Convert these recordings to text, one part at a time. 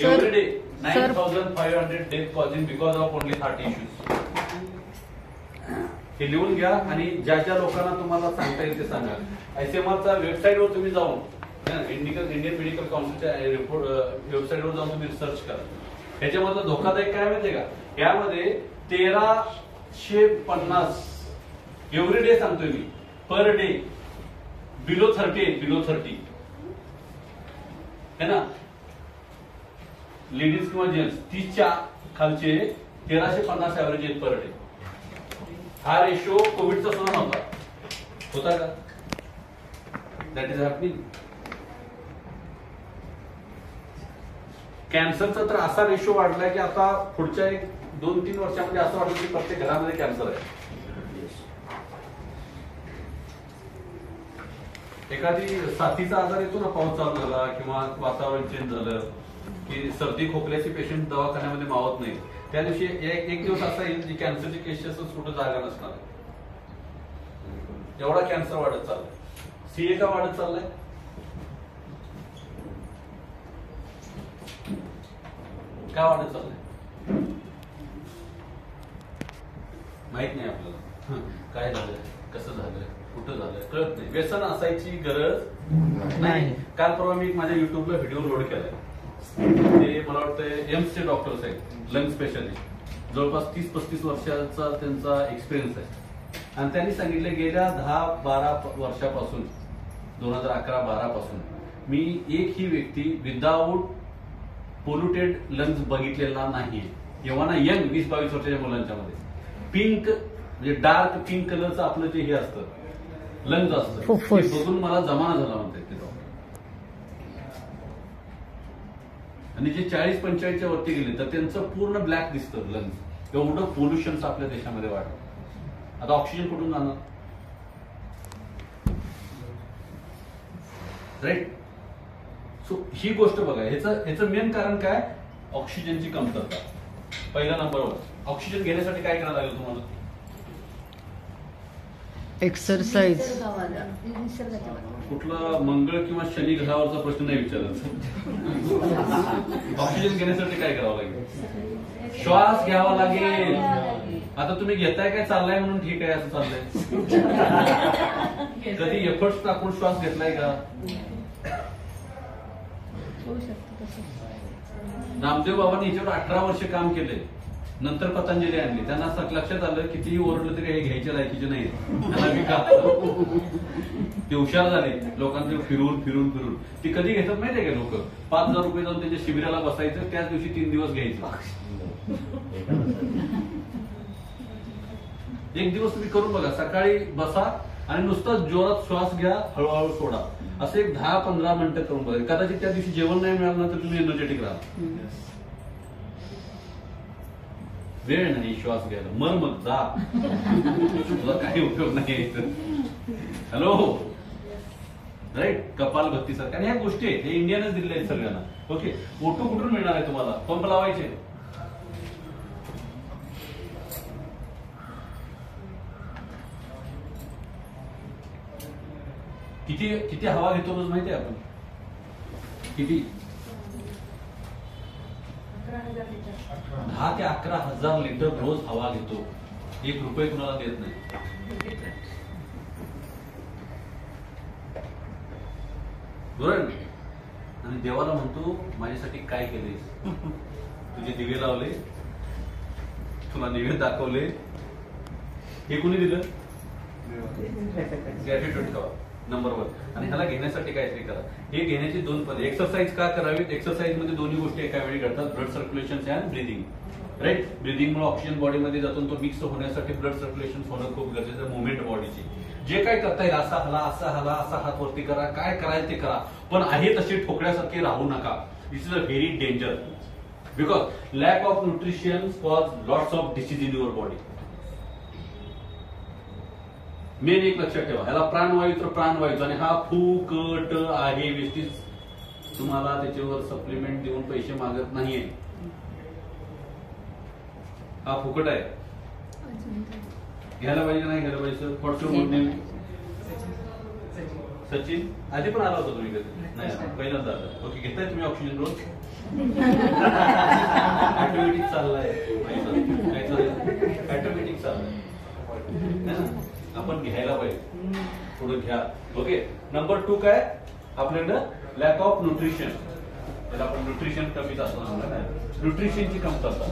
Every day 9,500 deaths causing because of only heart issues. हे लिहून घ्या आणि ज्या ज्या लोकांना तुम्हाला सांगता येईल ते सांगा. ICMRच्या वेबसाईटवर तुम्ही जाऊन इंडियन मेडिकल काउन्सिलच्या वेबसाईटवर जाऊन तुम्ही रिसर्च करा. ह्याच्यामधलं धोकादायक काय माहितीये का? यामध्ये 1350 एव्हरी डे सांगतोय मी, पर डे बिलो 30 है ना. लेडीज किंवा जेंट्स 30च्या खालचे 1350 ऍव्हरेज आहेत पर डे. हा रेशो कोविडचा सुद्धा नव्हता, होता का? That is happening. कॅन्सरचा तर असा रेशो वाढलाय की आता पुढच्या 2-3 वर्षामध्ये असं वाटतं की प्रत्येक घरामध्ये कॅन्सर आहे. एखादी साथीचा आजार येतो ना, पाऊस चालू झाला किंवा वातावरण चेंज झालं की सर्दी खोकल्याचे पेशंट दवाखान्यामध्ये मावत नाही. त्या दिवशी एक दिवस असा येईल की कॅन्सरचे केसेस कुठं जागा नसणार. एवढा कॅन्सर वाढत चाललाय. सीए का वाढत चाललाय? का वाढत चाललंय माहित नाही आपल्याला. काय झालं, कसं झालं, कुठं झालं कळत नाही. व्यसन असायची गरज नाही. काल परवा मी माझ्या युट्यूबला व्हिडिओ लोड केलाय. ते मला वाटतं एम्सचे डॉक्टर्स आहेत, लंग स्पेशालिस्ट. जवळपास 30-35 वर्षाचा त्यांचा एक्सपिरियन्स आहे. आणि त्यांनी सांगितलं गेल्या 10-12 वर्षापासून 2011-12 पासून मी एकही व्यक्ती विदाऊट पोल्युटेड लंग्स बघितलेला नाही. एव्हा ना यंग 20-22 वर्षाच्या मुलांच्या मध्ये पिंक म्हणजे डार्क पिंक कलरचं आपलं जे हे असतं लंग्स असतं, ते बघून मला जमाना झाला म्हणतात ते डॉक्टर. आणि जे 40-45च्या वरती गेले तर त्यांचं पूर्ण ब्लॅक दिसतं लंग्स. एवढं पोल्युशन आपल्या देशामध्ये वाढलं. आता ऑक्सिजन कुठून जाणार? राईट. सो ही गोष्ट बघा. ह्याचं मेन कारण काय? ऑक्सिजनची कमतरता. पहिला नंबरवर. ऑक्सिजन घेण्यासाठी काय करायला लागेल तुम्हाला? एक्सरसाइज. कुठला मंगळ किंवा शनी ग्रहावरचा प्रश्न नाही विचारायचा. ऑक्सिजन घेण्यासाठी काय करावं लागेल? श्वास घ्यावा लागेल. आता तुम्ही घेताय काय, चाललाय म्हणून ठीक आहे असं चाललंय? कधी एफर्ट्स टाकून श्वास घेतलाय का? नामदेव बाबांनी याच्यावर 18 वर्ष काम केले. नंतर पतंजली आणली. त्यांना लक्षात आलं कितीही ओरडलं तरी हे घ्यायच्या लायकीचे नाही. त्यांना विकास ते हुशार झाले. लोकांचे फिरून फिरून फिरून ती कधी घेतात माहितीये का? लोक 5,000 रुपये जाऊन त्याच्या शिबिराला बसायचं, त्याच दिवशी 3 दिवस घ्यायचं. एक दिवस तुम्ही करून बघा. सकाळी बसा आणि नुसता जोरात श्वास घ्या, हळूहळू सोडा. असं एक 10-15 मिनिटं करून बघा. कदाचित त्या दिवशी जेवण नाही मिळालं ना तर तुम्ही एनर्जेटिक राहा. वेळ नाही श्वास घ्यायला. मग जा, तुला काही उपयोग नाही. Hello, right. कपाल भक्ती सारखं. आणि ह्या गोष्टी आहेत, हे इंडियानच दिलेल्या आहेत सगळ्यांना. ओके. ओटो कुठून मिळणार आहे तुम्हाला? पंप लावायचे. किती हवा घेतो रोज माहितीये आपण? किती? 10 ते 11,000 लिटर रोज हवा घेतो. 1 रुपये कुणाला देत नाही. बरोबर. आणि देवाला म्हणतो माझ्यासाठी काय केले? तुझे दिवे लावले, तुला निवेद दाखवले. हे कुणी दिलं? ग्रॅटिट्यूड ठेवा नंबर 1. आणि ह्याला घेण्यासाठी काहीतरी करा. हे घेण्याची 2 पद्धती. एक्सरसाइज का करावीत? एक्सरसाइज मध्ये दोन्ही गोष्टी एका वेळी घडतात. Blood circulation and breathing. Right. ब्रिदिंगमुळे ऑक्सिजन बॉडीमध्ये जातो. तो मिक्स होण्यासाठी ब्लड सर्क्युलेशन होणं खूप गरजेचं आहे. मुवमेंट बॉडीची जे काय करता येईल, असा हला, असा हला, असा हात वरती करा, काय करायचं ते करा. पण आहे तसे ठोकड्यासारखे राहू नका. This is a very danger. Because lack of nutrition cause lots of disease in your body. Main एक लक्षात ठेवा. ह्याला प्राणवायू तर प्राणवायू. आणि हा फुकट आहे. वेस्टीज तुम्हाला त्याच्यावर सप्लिमेंट देऊन पैसे मागत नाहीये. हा फुकट आहे. घ्यायला पाहिजे नाही घ्यायला पाहिजे? व्हॉट्सअप सचिन आधी पण आला होता तुम्ही कधी? नाही, पहिल्यांदा आला. ओके. घेताय तुम्ही ऑक्सिजन रोज? ऑटोमॅटिक चाललाय, ऑटोमॅटिक चाललाय, आपण घ्यायला पाहिजे, थोडं घ्या. ओके. नंबर 2 काय आपल्याकडं लॅक ऑफ न्यूट्रिशन. त्याला आपण न्यूट्रिशन कमीच असणार, न्यूट्रिशनची कमतरता.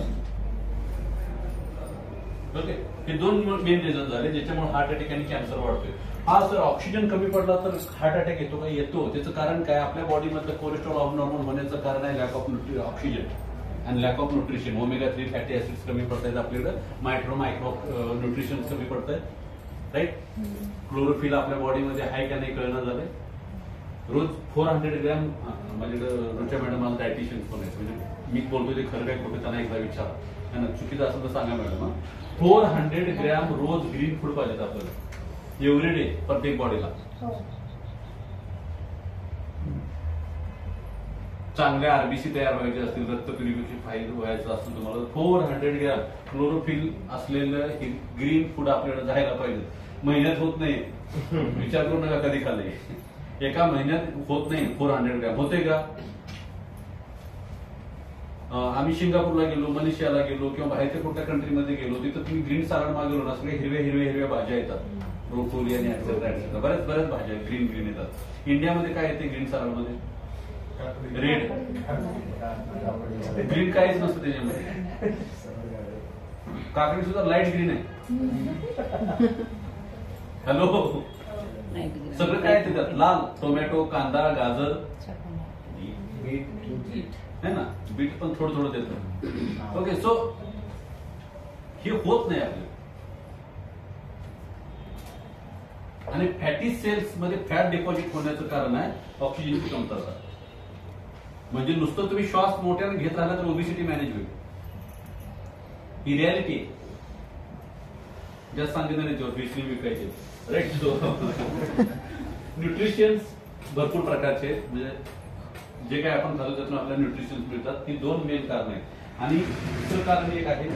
ओके. हे 2 मेन रिझन झाले ज्याच्यामुळे हार्ट अटॅक आणि कॅन्सर वाढतोय. हा सर ऑक्सिजन कमी पडला तर हार्ट अटॅक येतो का? येतो. त्याचं कारण काय? आपल्या बॉडीमधलं कोलेस्ट्रॉल अबनॉर्मल होण्याचं कारण आहे लॅक ऑफ ऑक्सिजन आणि lakh of nutrition. Omega 3 fatty acids कमी पडतायत आपल्याकडे, मायक्रो न्यूट्रिशन कमी पडतंय, राईट. क्लोरोफिल आपल्या बॉडीमध्ये आहे का नाही कळणं झालंय. रोज 400 ग्रॅम, माझ्याकडे रोजच्या मॅडम मला डायटिशियन पण आहेत, म्हणजे मी बोलतो ते खरं काय खोटं त्यांना एकदा विचारा, त्यांना चुकीचं असेल तर सांगा मॅडम. 400 ग्रॅम रोज ग्रीन फूड पाहिजेत आपल्याला एव्हरी डे, प्रत्येक बॉडीला. चांगल्या आरबीसी तयार व्हायचे असतील, रक्त प्युरिफिकेशन व्हायचं असेल तुम्हाला 400 ग्रॅम क्लोरोफिल असलेलं हे ग्रीन फूड आपल्याला जायला पाहिजे. महिन्यात होत नाही, विचार करू नका कधी खाल्ले, एका महिन्यात होत नाही. 400 ग्रॅम होते का? आम्ही सिंगापूरला गेलो, मलेशियाला गेलो किंवा बाहेरच्या कुठल्या कंट्रीमध्ये गेलो, तिथं तुम्ही ग्रीन सॅलड मागवलो ना, सगळे हिरव्या भाज्या येतात, ब्रोकोली आणि ऍक्सेट्रा, बऱ्याच भाज्या ग्रीन येतात. इंडियामध्ये काय येते ग्रीन सॅलड मध्ये? रेड. ग्रीन काहीच नसतं त्याच्यामध्ये. काकडी सुद्धा लाईट ग्रीन आहे. हॅलो, सगळं काय येते त्यात? लाल टोमॅटो, कांदा, गाजर, है ना, बीट पण थोडं देतं. ओके. सो हे होत नाही आपलं. आणि फॅटी सेल्स मध्ये फॅट डिपॉझिट होण्याचं कारण आहे ऑक्सिजनची कमतरता. म्हणजे नुसतं तुम्ही श्वास मोठ्याने घेत राहिला तर ओबेसिटी मॅनेज होईल, ही रियालिटी. जास्त सांगितलं नाही विसरी विकायचे, राईट. सो न्यूट्रिशन भरपूर प्रकारचे, म्हणजे जे काय आपण खातो त्यातून आपल्याला न्यूट्रिशन मिळतात. ती 2 मेन कारण आहेत. आणि दुसरं कारण एक आहे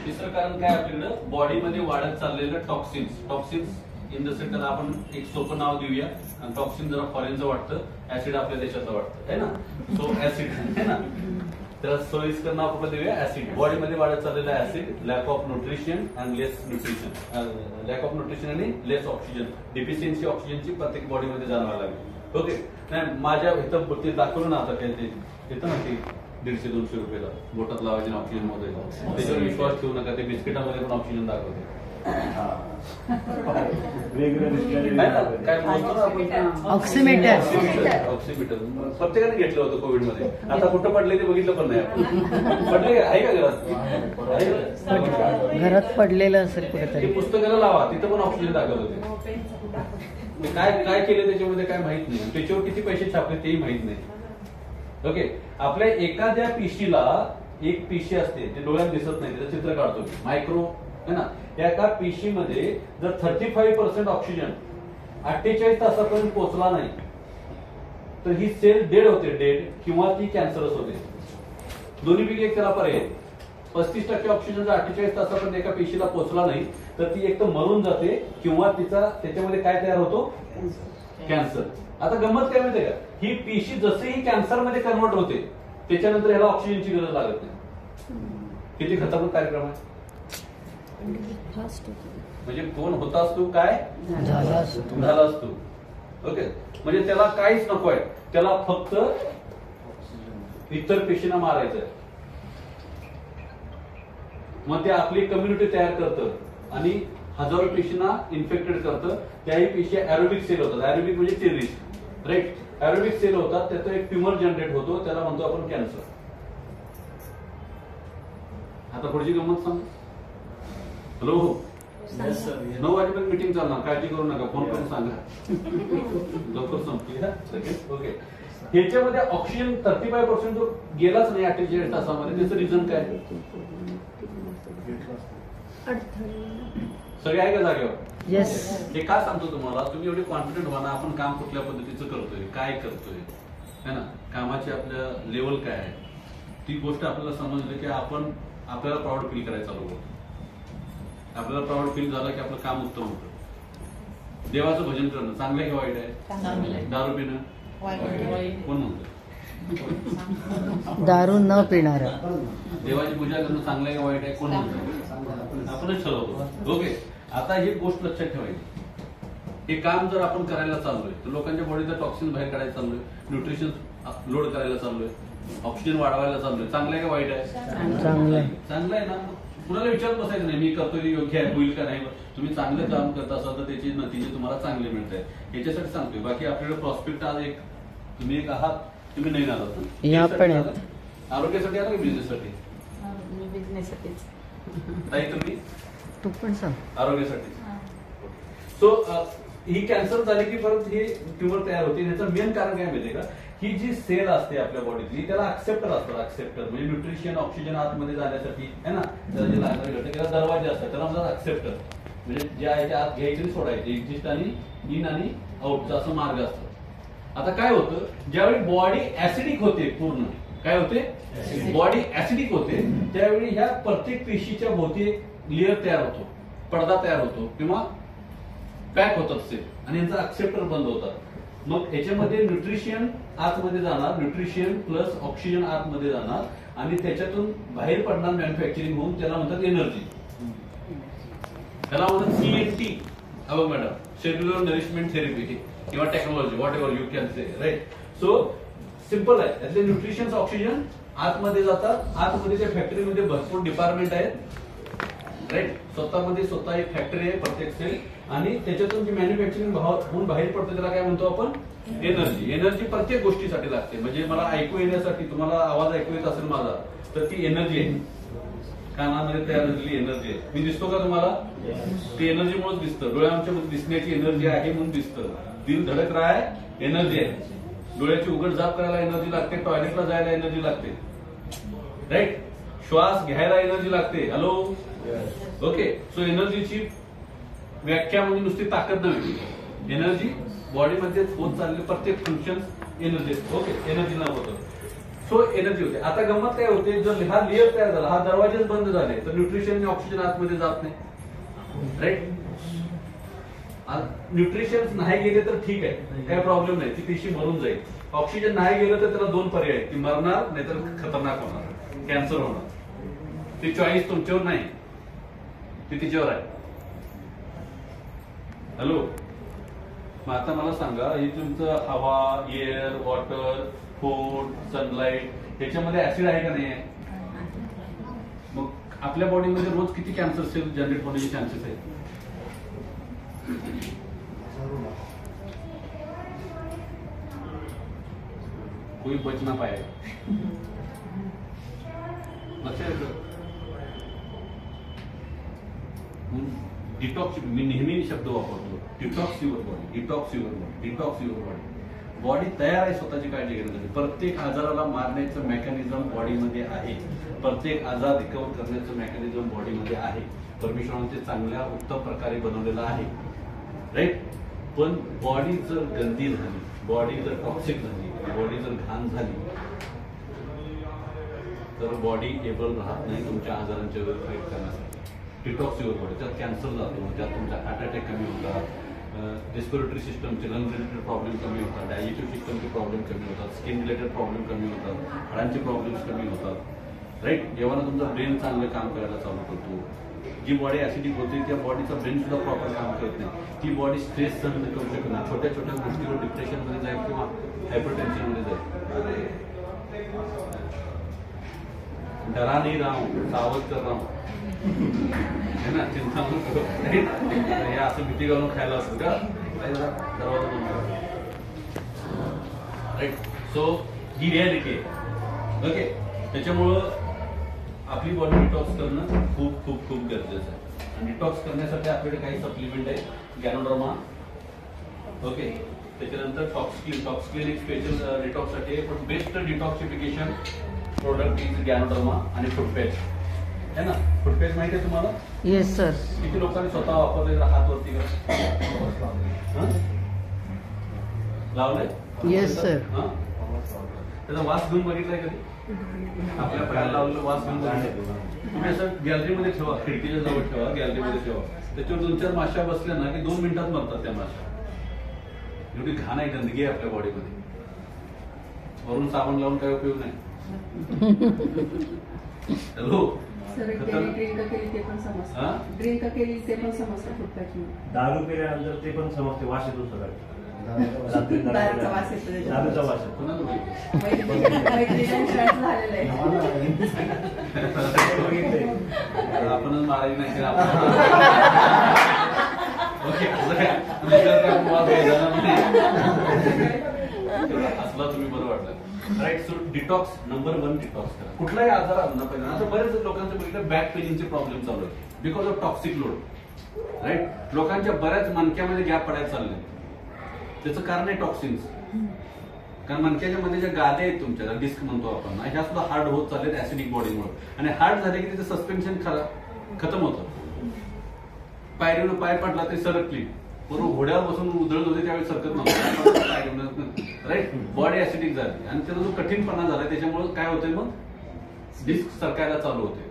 तिसरं कारण काय आपल्याकडं बॉडीमध्ये वाढत चाललेलं टॉक्सिन्स इन द सेंटर. आपण एक सोपं नाव देऊया, आणि टॉक्सिन जरा फॉरेनचं वाटतं, ऍसिड आपल्या देशाचं वाटतं, है ना. सो ऍसिड, है ना, त्याला सोयीस्कर नाव कुठलं देऊया? ऍसिड. बॉडीमध्ये वाढत चाललेलं acid, lakh of nutrition and less nutrition, lakh of nutrition आणि लेस ऑक्सिजन, डिफिशियन्सी ऑक्सिजनची प्रत्येक बॉडीमध्ये जाणवायला लागली. ओके. नाही माझ्या इथं ते दाखवलं ना आता काय ते येतं ना ते 150-200 रुपयाला बोटात लावायचे ऑक्सिजन मोजायला, त्याच्यावर विश्वास ठेवू नका. ते बिस्किटामध्ये पण ऑक्सिजन दाखवते. काय ऑक्सिमीटर प्रत्येकाने घेतलं होतं कोविड मध्ये. आता कुठं पडले ते बघितलं पण नाही. पडले आहे का घरात पडलेलं असेल कुठेतरी. पुस्तकाला लावा, तिथं पण ऑक्सिजन दाखवत होते. काय केलं त्याच्यामध्ये काय माहित नाही, त्याच्यावर किती पैसे छापले तेही माहित नाही. ओके. आपल्या एखाद्या पिशीला एक पिशी असते, ते डोळ्यात दिसत नाही, त्याचं चित्र काढतो मायक्रो, है ना. एका पिशीमध्ये जर 35% ऑक्सिजन 48 तासापर्यंत पोहोचला नाही तर ही सेल डेड होते, डेड, किंवा ती कॅन्सरस होते. दोन्हीपैकी एक त्याला पर्याय. 35% ऑक्सिजन जर 48 तासापर्यंत एका पेशीला पोहोचला नाही तर ती एक तर मरून जाते किंवा त्याच्यामध्ये काय तयार होतो? कॅन्सर. आता गंमत काय माहितीये का, ही पेशी जसंही कॅन्सरमध्ये कन्वर्ट होते त्याच्यानंतर याला ऑक्सिजनची गरज लागत नाही. किती खतरनाक कार्यक्रम आहे. म्हणजे फोन होतास तू काय झालास तू. ओके. म्हणजे त्याला काहीच नकोय, त्याला फक्त इतर पेशींना मारायचंय. मग ते आपली कम्युनिटी तयार करतं आणि हजारो पेशींना इन्फेक्टेड करतं. त्याही पेशी ऍरोबिक सेल होतात. ऍरोबिक म्हणजे टेररिस्ट, राईट. ऍरोबिक सेल होतात, त्याचा एक ट्युमर जनरेट होतो, त्याला म्हणतो आपण कॅन्सर. आता पुढची गंमत सांग. हॅलो, 9 वाजेपर्यंत मीटिंग चालणार, काळजी करू नका, फोन करून सांगा, लवकर संपली. ओके. ह्याच्यामध्ये ऑक्सिजन 35% जो गेलाच नाही 48 तासामध्ये, त्याचं रिझन काय? सगळे आहे का जागेवर? हे काय सांगतो तुम्हाला, तुम्ही एवढे कॉन्फिडंट व्हा ना, आपण काम कुठल्या पद्धतीचं करतोय, काय करतोय, है ना, कामाची आपल्या लेवल काय आहे, ती गोष्ट आपल्याला समजलं की आपण आपल्याला प्राऊड फील करायला चालू होतो. आपल्याला प्राऊड फील झाला की आपलं काम उत्तम होतं. देवाचं भजन करणं चांगलं आहे की वाईट आहे? चांगलं. दारू पिणं कोण म्हणतं? दारू न पिणारा. देवाची पूजा करणं चांगलं आहे का वाईट आहे? कोण म्हणतं? आपणच ठरवतो. ओके, आता ही गोष्ट लक्षात ठेवायची. हे काम जर आपण करायला चाललोय तर लोकांच्या बॉडीचं टॉक्सिन बाहेर काढायला चाललोय, न्यूट्रिशन लोड करायला चाललोय, ऑक्सिजन वाढवायला चाललोय, चांगलं आहे का वाईट आहे? चांगलं आहे. चांगलं आहे ना. कुणाला विचारत बसायचं नाही मी करतोय योग्य आहे होईल का नाही. तुम्ही चांगलं काम करत असाल तर त्याचे नतीजे तुम्हाला चांगले मिळत आहेत याच्यासाठी सांगतोय. बाकी आपल्याकडे प्रॉस्पेक्ट आज एक तुम्ही एक आहात, तुम्ही नाही आहात. या पण आहेत. आरोग्यासाठी आला की बिझनेससाठी? बिझनेससाठीच. नाही तुम्ही तू पण सांग. आरोग्यासाठी. सो ही कॅन्सर झाली की परत ही ट्युमर तयार होते. याचं मेन कारण काय माहितीये का? ही जी सेल असते आपल्या बॉडीतली त्याला ऍक्सेप्टर असतात. ऍक्सेप्टर म्हणजे न्यूट्रिशन ऑक्सिजन आतमध्ये जाण्यासाठी आहे ना, त्याला जे लागणारे घटक त्याला दरवाजे असतात, त्याला म्हणतात ऍक्सेप्टर. म्हणजे जे आहे ते आत घ्यायचे आणि सोडायचे, एक्झिस्ट आणि इन आणि आउटचा असं मार्ग असतो. आता काय होतं, ज्यावेळी बॉडी ऍसिडिक होते, पूर्ण काय होते, बॉडी ऍसिडिक होते, त्यावेळी ह्या प्रत्येक पेशीच्या भोवती एक लेअर तयार होतो, पडदा तयार होतो किंवा पॅक होतात सेल आणि यांचा ऍक्सेप्टर बंद होतात. मग याच्यामध्ये न्यूट्रिशन आतमध्ये जाणार, न्यूट्रिशन प्लस ऑक्सिजन आतमध्ये जाणार आणि त्याच्यातून बाहेर पडणार मॅन्युफॅक्चरिंग होऊन त्याला म्हणतात एनर्जी. त्याला म्हणतात CNT. अबघ मॅडम, सेल्युलर नरिशमेंट थेरपी किंवा technology, whatever you can say, right. So simple आहे. त्यातले न्यूट्रिशन ऑक्सिजन आतमध्ये जातात. आतमध्ये त्या फॅक्टरीमध्ये भरपूर डिपार्टमेंट आहेत, राईट. स्वतः एक फॅक्टरी आहे प्रत्येक सेल आणि त्याच्यातून जी मॅन्युफॅक्चरिंग होऊन बाहेर पडते त्याला काय म्हणतो आपण, एनर्जी. एनर्जी प्रत्येक गोष्टीसाठी लागते. म्हणजे मला ऐकू येण्यासाठी, तुम्हाला आवाज ऐकू येत असेल माझा तर ती एनर्जी आहे, कानामध्ये तयार झालेली एनर्जी आहे. मी दिसतो का तुम्हाला? ती एनर्जीमुळेच दिसतं. डोळ्यांच्या दिसण्याची एनर्जी आहे म्हणून दिसतं. दिल धडक रहा है, एनर्जी आहे. डोळ्याची उघड झाप करायला एनर्जी लागते, टॉयलेटला जायला एनर्जी लागते, राईट. श्वास घ्यायला एनर्जी लागते. Hello, okay. सो एनर्जीची व्याख्या म्हणजे नुसती ताकद नव्हे, एनर्जी बॉडीमध्ये होत चालले प्रत्येक फंक्शन एनर्जी. ओके, एनर्जी नाव होतं. सो एनर्जी होते. आता गंमत काय होते, जर हा लेअर तयार झाला, हा दरवाजेच बंद झाले तर न्यूट्रिशन आणि ऑक्सिजन आतमध्ये जात नाही, राईट. न्यूट्रिशन नाही गेले तर ठीक आहे, काय प्रॉब्लेम नाही, ती पेशी मरून जाईल. ऑक्सिजन नाही गेलं तर त्याला दोन पर्याय आहेत, ती मरणार नाहीतर खतरनाक होणार, कॅन्सर होणार. ती चॉईस तुमच्यावर नाही, ती तिच्यावर आहे. हॅलो, मग आता मला सांगा, हे तुमचं हवा, एअर, वॉटर, फूड, सनलाईट ह्याच्यामध्ये ऍसिड आहे का नाही आहे? मग आपल्या बॉडीमध्ये रोज किती कॅन्सर सेल जनरेट होण्याचे चान्सेस आहेत? कोई बच ना पाएगा. लक्षात येतं. डिटॉक्स, मी नेहमी शब्द वापरतो, detox your body, detox your body, detox your body. Body तयार आहे स्वतःची काळजी घेण्यासाठी. प्रत्येक आजाराला मारण्याचं मेकॅनिझम बॉडीमध्ये आहे, प्रत्येक आजार रिकव्हर करण्याचं मेकॅनिझम बॉडीमध्ये आहे. परमेश्वराने ते चांगल्या उत्तम प्रकारे बनवलेलं आहे, राईट. पण बॉडी जर गंदी झाली, बॉडी जर टॉक्सिक झाली, बॉडी जर घाण झाली तर बॉडी एबल राहत नाही तुमच्या आजारांच्या वर फाईट करण्यासाठी. डिटॉक्स युअर बॉडी, त्यात कॅन्सर जातो, त्यात तुमचा हार्ट अटॅक कमी होतात, रेस्पिरेटरी सिस्टमचे लंग रिलेटेड प्रॉब्लेम कमी होतात, डायजेस्टिव्ह सिस्टमचे प्रॉब्लेम कमी होतात, स्किन रिलेटेड प्रॉब्लेम कमी होतात, हाडांचे प्रॉब्लेम्स कमी होतात, राईट. जेव्हा तुमचा ब्रेन चांगलं काम करायला चालू करतो. जी बॉडी ऍसिडिक होते त्या बॉडीचा ब्रेन सुद्धा प्रॉपर काम करत नाही. ती बॉडी स्ट्रेस सहन करू शकत नाही, छोट्या छोट्या गोष्टीवर डिप्रेशन मध्ये जाईल किंवा हायपरटेन्शन मध्ये जाईल. डरा नहीं रहा हूं, सावध कर रहा हूं, है ना. चिंता नको, हे असं भीती घालून खायला असतं का? दरवाजा बंद करा, राईट. सो ही रियालिटी आहे, ओके. त्याच्यामुळं आपली बॉडी डिटॉक्स करणं खूप खूप खूप गरजेचं आहे. आणि डिटॉक्स करण्यासाठी आपल्याकडे काही सप्लिमेंट आहे, गॅनोडर्मा, ओके. त्याच्यानंतर टॉक्सक्लीन एक स्पेशल डिटॉक्ससाठी आहे, पण बेस्ट डिटॉक्सिफिकेशन प्रोडक्ट इज गॅनोडर्मा आणि फुटपेस्ट है ना. फुटपेस्ट माहिती आहे तुम्हाला? Yes sir. किती लोकांनी स्वतः वापरले? हात वरती लावलंय? Yes sir. त्याचा वास घेऊन बघितलाय कधी? आपल्या पायाला लावलेला वास घेऊन बघितलाय? तुम्ही असं गॅलरीमध्ये ठेवा, खिडकीच्या जवळ ठेवा, गॅलरीमध्ये ठेवा. त्याच्यावर 2-4 माश्या बसल्या ना की 2 मिनिटात मरतात त्या माश्या. एवढी घाण आहे, गंदगी आहे आपल्या बॉडीमध्ये. वरून साबण लावून काय उपयोग नाही. हॅलो, सर ड्रिंक केली ते पण समजतं. ड्रिंक केली ते पण समजतं फुटपाथी. दारू पिल्यानंतर ते पण समजते, वास येतो सगळं. दारूचा वास येतो त्याच्यात. दारूचा वास येतो. कोणाला माहिती? मैत्रिणींचं झालेलं आहे. बघितलंय. आपणच मारायची नाही का? ओके, असं काय? असला तुम्ही बरं वाटलं. Right. So detox, number 1 detox करा. कुठलाही आजार आला ना पहिला. आता बरेच लोकांचं बघितलं बॅक पेनिंगचे प्रॉब्लेम चालू आहेत because of toxic load. Right. लोकांच्या बऱ्याच मणक्यामध्ये गॅप पडायला चालले. त्याचं कारण आहे टॉक्सिन्स. कारण मणक्याच्या मध्ये ज्या गाद्या आहेत तुमच्या, डिस्क म्हणतो आपण, ह्या सुद्धा हार्ड होत चाललेत ऍसिडिक बॉडीमुळे. आणि हार्ड झाले की त्याचं सस्पेन्शन खतम होतं. पायरीवर पाय पडला ते सरकली, बरोबर घोड्यावर बसून उधळत होते त्यावेळी सरकत नव्हतं. राईट. बॉडी ऍसिडिक झाली आणि त्याचा जो कठीणपणा झाला त्याच्यामुळे काय होतंय, मग डिस्क सरकायला चालू होते.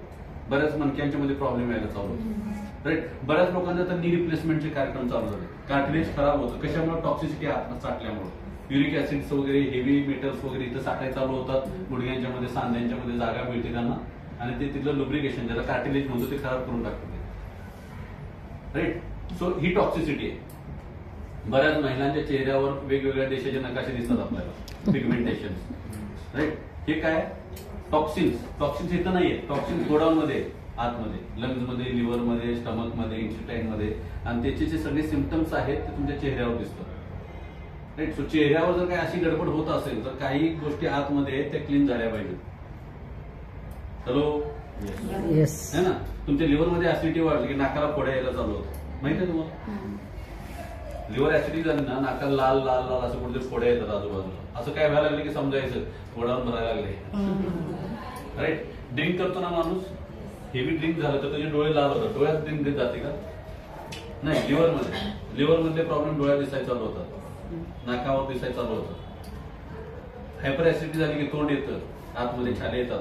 बऱ्याच मणक्यांच्या मध्ये प्रॉब्लेम यायला चालू होते. राईट. बऱ्याच लोकांचा तर नी रिप्लेसमेंटचे कार्यक्रम चालू झाले. कार्टिलेज खराब होतं. कशामुळे? टॉक्सिसिटी आत साठल्यामुळे. युरिक ऍसिड्स वगैरे, हेवी मेटल्स वगैरे इथं साठायला चालू होतात. गुडघ्यांच्या मध्ये, सांध्यांच्या मध्ये जागा मिळते त्यांना आणि ते तिथलं लुब्रिकेशन, ज्याला कार्टिलेज म्हणतो, ते खराब करून टाकते. राईट. सो ही टॉक्सिसिटी आहे. बऱ्याच महिलांच्या चेहऱ्यावर वेगवेगळ्या देशाचे नकाशे दिसतात आपल्याला, पिगमेंटेशन. राईट. हे काय? टॉक्सिन्स. टॉक्सिन्स इथं नाहीये. टॉक्सिन्स गोडाऊनमध्ये, आतमध्ये, लंग्स मध्ये, लिव्हर मध्ये, स्टमक मध्ये, इंटेस्टाईन मध्ये. आणि त्याचे जे सगळे सिम्पटम्स आहेत ते तुमच्या चेहऱ्यावर दिसतात. राईट. सो चेहऱ्यावर जर काही अशी गडबड होत असेल तर काही गोष्टी आतमध्ये त्या क्लीन झाल्या पाहिजेत. हॅलो. येस. है ना. तुमच्या लिव्हर मध्ये ऍसिडिटी वाढली की नाकाला फोड्या यायला चालू होतं. माहिती आहे तुम्हाला? लिव्हर ऍसिडिटी झाली ना, नाकाला लाल लाल लाल असं कुठे फोड्या येतात आजूबाजूला. असं काय व्हायला लागले की समजायचं फोडावर भरायला लागले. राईट. ड्रिंक करतो ना माणूस, हेवी ड्रिंक झालं तर त्याचे डोळे लाल होतात. डोळ्यात ड्रिंक जाते का? नाही. लिव्हर मध्ये, लिव्हर मधले प्रॉब्लेम डोळ्यात दिसायला चालू होतात, नाकावर दिसायला चालू होतं. हायपर ऍसिडिटी झाली की तोंड येतं, आतमध्ये छाले येतात.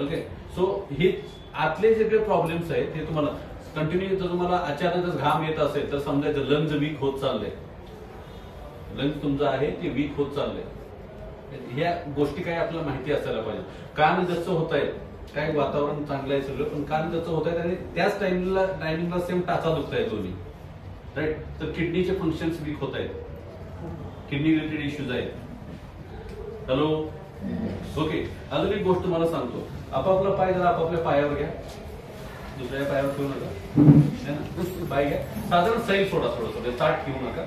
ओके. सो हे आतले जे काही प्रॉब्लेम्स आहेत ते तुम्हाला कंटिन्यू, जर तुम्हाला अचानकच घाम येत असेल तर समजायचं लंग्स वीक होत चाललंय. लंग्स तुमचं आहे ते वीक होत चाललंय. ह्या गोष्टी काही आपल्याला माहिती असायला पाहिजे. कान जसं होत आहेत, काय वातावरण चांगलं आहे सगळं, पण कान जसं होत आहेत आणि त्याच टायमिंगला सेम टाचा दुखताय दोन्ही. राईट. तर किडनीचे फंक्शन्स वीक होत आहेत, किडनी रिलेटेड इश्यूज आहेत. हॅलो. ओके. अजून एक गोष्ट तुम्हाला सांगतो. आपापला पाय जरा आपापल्या पायावर घ्या, दुसऱ्या पायावर ठेवू नका. पाय घ्या. साधारण सैल सोडा, थोडं ताट ठेवू नका.